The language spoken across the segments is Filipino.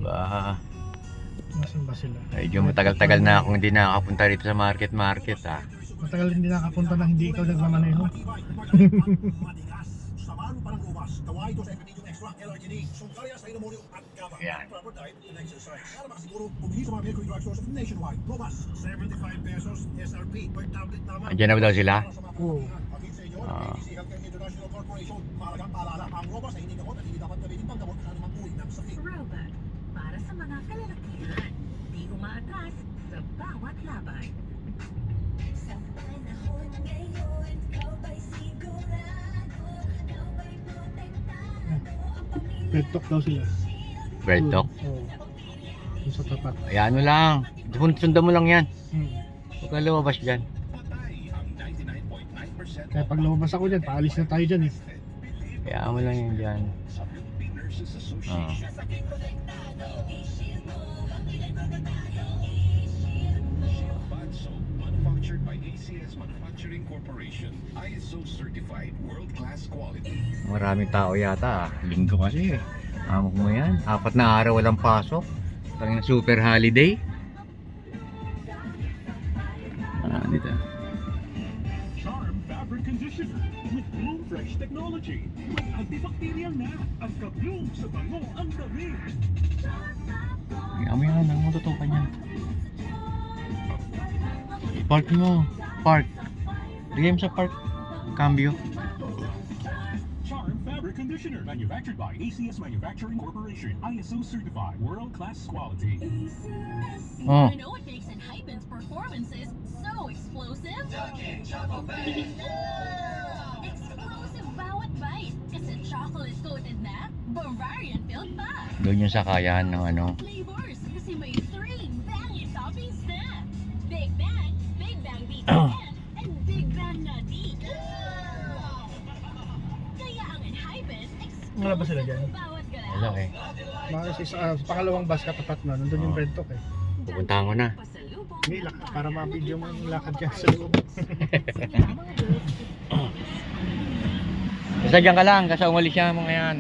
Ba, Nasaan ba sila? medyo matagal-tagal na akong hindi nakakapunta rito sa market ah. Matagal hindi nakapunta na hindi ikaw nagmamaneho. Yan. Andiyan na ba daw sila? Oo. Ah. Robot, para sa mga kalalakihan, di umaatras sa bawat laban. Sa panahon ngayon, ikaw ba'y sigurado? Ikaw ba'y protektado? Red talk daw sila. Bread talk? Oo. Yung sa tapat. Ayan mo lang. Sundan mo lang yan. Hmm. Huwag ka lumabas dyan. Kaya pag lumabas ako dyan, paalis na tayo dyan eh. Kaya mo lang yan dyan. Ah. Manufactured by ACS Manufacturing Corporation, ISO certified world-class quality. Maraming tao yata ah. Linggo kasi eh. Amok mo yan. 4 na araw walang pasok. Parang super holiday. Dito. Charm Fabric Conditioner with Bloom Fresh technology. With antibacterial na at ka-bloom sa bango ang dami. Amoy yan. Ang matutukan yan. Park mo. Park. Lagay mo sa park. Cambio. Charm Fabric Conditioner manufactured by ACS Manufacturing Corporation, ISO certified world-class quality. Oh. You know what makes Enhypen's performances so explosive? Explosive bawat bite kasi chocolate coated na, Bavarian filled pa. Doon yung sakayan ng ano. Flavors kasi may 3 banging toppings na. Big Bang, Big Bang B10, and Big Bang Nutty. Kaya ang Enhypen, Wala ba sila dyan? exclusive bawat galaw. Wala eh. Baka sa pangalawang bus katapat na, nandun yung Oo. red talk eh. Pupuntahan ko na. Pasalubong Hindi, para ma-video mo yung lakad dyan sa loob. Basta dyan ka lang. Kasi umalis siya mga yan.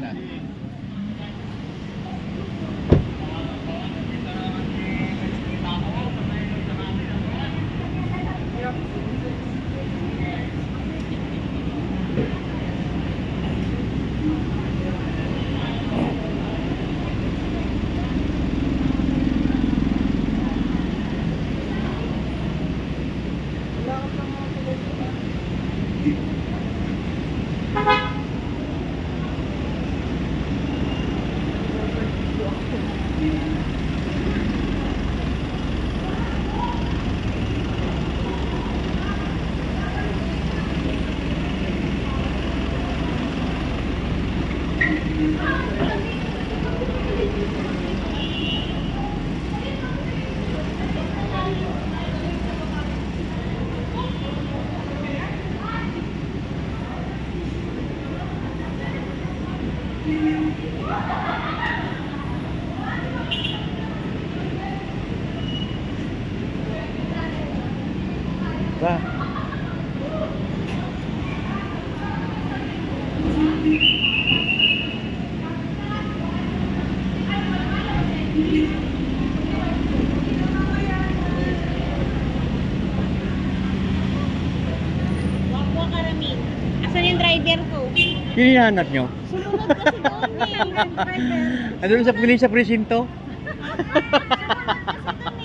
Ba? Wako karami. Asan yung driver ko? Sino hinahanap nyo? Sumunod kasi doon eh. Driver. Ano sa piling sa presinto? Sumunod kasi doon